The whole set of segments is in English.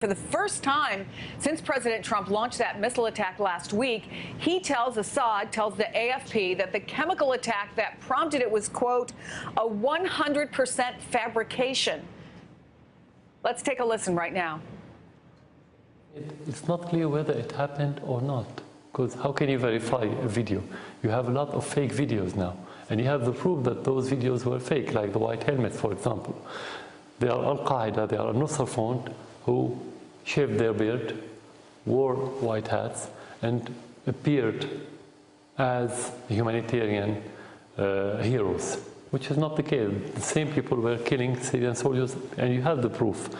For the first time since President Trump launched that missile attack last week, Assad tells the AFP that the chemical attack that prompted it was, quote, a 100% fabrication. Let's take a listen right now. It's not clear whether it happened or not, because how can you verify a video? You have a lot of fake videos now, and you have the proof that those videos were fake, like the white helmets, for example. They are Al-Qaeda, they are Nusra Front, who shaved their beard, wore white hats, and appeared as humanitarian heroes, which is not the case. The same people were killing Syrian soldiers, and you have the proof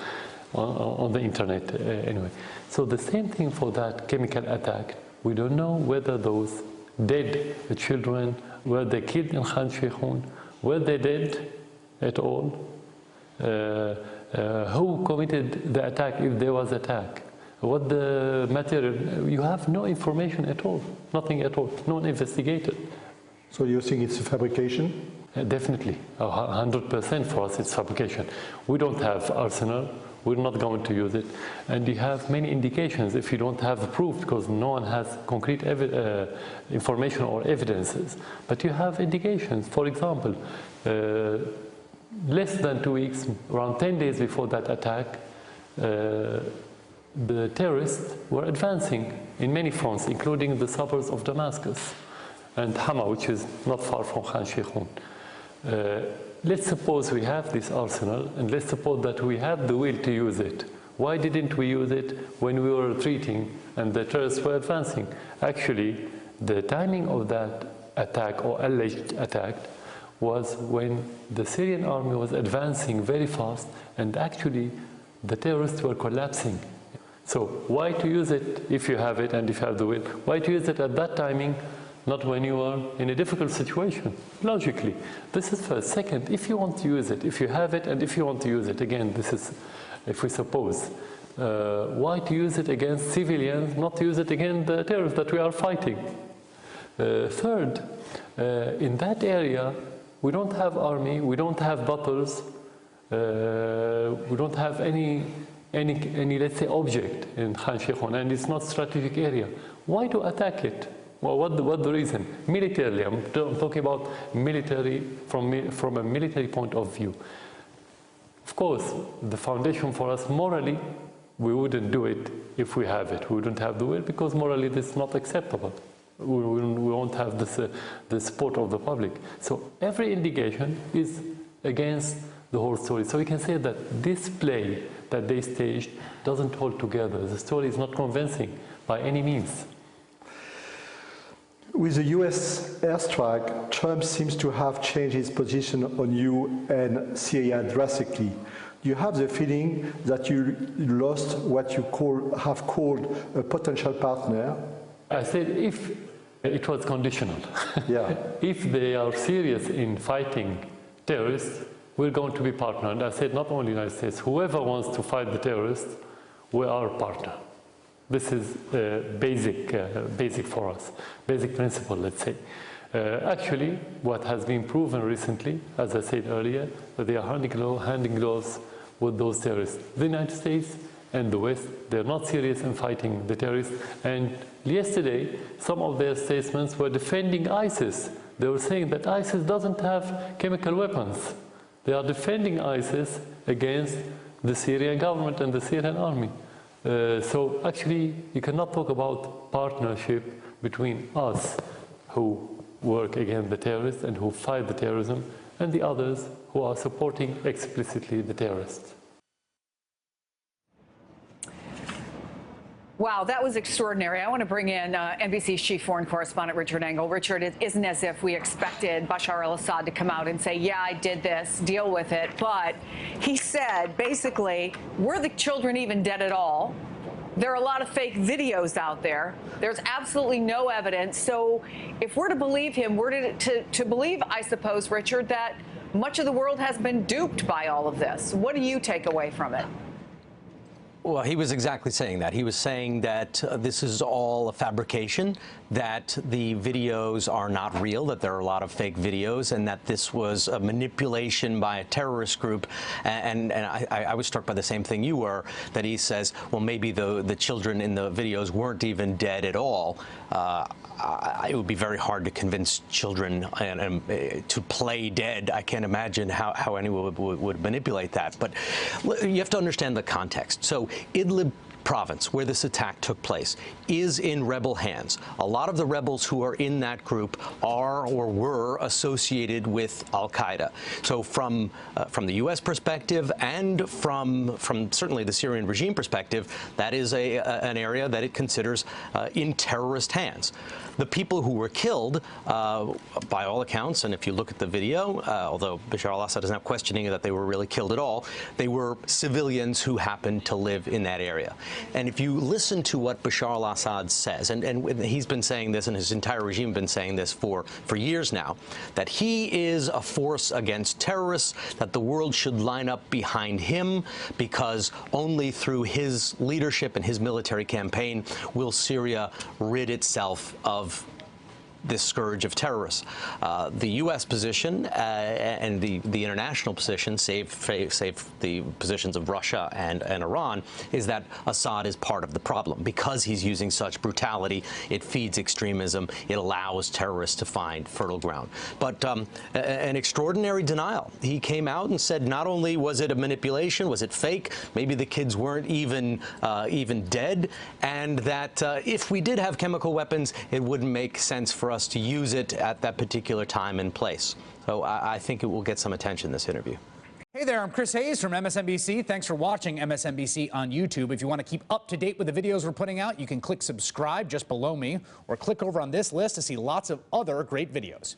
on the internet anyway. So the same thing for that chemical attack. We don't know whether those dead children, were they killed in Khan Sheikhoun, were they dead at all? Who committed the attack, if there was attack? What the material? You have no information at all, nothing at all, no one investigated. So you think it's a fabrication? Definitely, 100% for us it's fabrication. We don't have arsenal, we're not going to use it. And you have many indications if you don't have the proof, because no one has concrete information or evidences. But you have indications. For example, less than 2 weeks, around 10 days before that attack, the terrorists were advancing in many fronts, including the suburbs of Damascus and Hama, which is not far from Khan Sheikhoun. Let's suppose we have this arsenal, and let's suppose that we have the will to use it. Why didn't we use it when we were retreating and the terrorists were advancing? Actually, the timing of that attack, or alleged attack, was when the Syrian army was advancing very fast, and actually the terrorists were collapsing. So why to use it if you have it and if you have the will? Why to use it at that timing, not when you are in a difficult situation? Logically, this is first. Second, if you want to use it, if you have it and if you want to use it, again, this is if we suppose, why to use it against civilians, not to use it against the terrorists that we are fighting? Third, in that area, we don't have army, we don't have battles, we don't have any let's say object in Khan Sheikhoun, and it's not strategic area. Why to attack it? Well, what the reason? Militarily, I'm talking about military from a military point of view. Of course, the foundation for us morally, we wouldn't do it if we have it. We wouldn't have the will, because morally this is not acceptable. We won't have the support of the public. So every indication is against the whole story. So we can say that this play that they staged doesn't hold together. The story is not convincing by any means. With the US airstrike, Trump seems to have changed his position on you and Syria drastically. Do you have the feeling that you lost what you have called a potential partner? I said if it was conditional. Yeah. If they are serious in fighting terrorists, we're going to be partner. And I said not only the United States, whoever wants to fight the terrorists, we are a partner. This is basic for us, basic principle, let's say. Actually, what has been proven recently, as I said earlier, that they are handing gloves with those terrorists. The United States and the West, they're not serious in fighting the terrorists. And yesterday, some of their statements were defending ISIS. They were saying that ISIS doesn't have chemical weapons. They are defending ISIS against the Syrian government and the Syrian army. So actually, you cannot talk about partnership between us who work against the terrorists and who fight the terrorism, and the others who are supporting explicitly the terrorists. Wow, that was extraordinary. I want to bring in NBC's chief foreign correspondent, Richard Engel. Richard, it isn't as if we expected Bashar al-Assad to come out and say, yeah, I did this, deal with it. But he said, basically, were the children even dead at all? There are a lot of fake videos out there. There's absolutely no evidence. So if we're to believe him, we're to believe, I suppose, Richard, that much of the world has been duped by all of this. What do you take away from it? Well, he was exactly saying that. He was saying that this is all a fabrication, that the videos are not real, that there are a lot of fake videos, and that this was a manipulation by a terrorist group. And I was struck by the same thing you were, that he says, well, maybe the children in the videos weren't even dead at all. It would be very hard to convince children to play dead. I can't imagine how anyone would manipulate that. But you have to understand the context. So Idlib province, where this attack took place, is in rebel hands. A lot of the rebels who are in that group are or were associated with al-Qaeda. So from the U.S. perspective and from certainly the Syrian regime perspective, that is an area that it considers in terrorist hands. The people who were killed, by all accounts, and if you look at the video, although Bashar al-Assad is not questioning that they were really killed at all, they were civilians who happened to live in that area. And if you listen to what Bashar al-Assad says, and he's been saying this and his entire regime has been saying this for years now, that he is a force against terrorists, that the world should line up behind him because only through his leadership and his military campaign will Syria rid itself of this scourge of terrorists. The U.S. position and the international position, save the positions of Russia and Iran, is that Assad is part of the problem. Because he's using such brutality, it feeds extremism, it allows terrorists to find fertile ground. But an extraordinary denial. He came out and said not only was it a manipulation, was it fake, maybe the kids weren't even dead, and that if we did have chemical weapons, it wouldn't make sense for us to use it at that particular time and place. So I think it will get some attention, this interview. Hey there, I'm Chris Hayes from MSNBC. Thanks for watching MSNBC on YouTube. If you want to keep up to date with the videos we're putting out, you can click subscribe just below me or click over on this list to see lots of other great videos.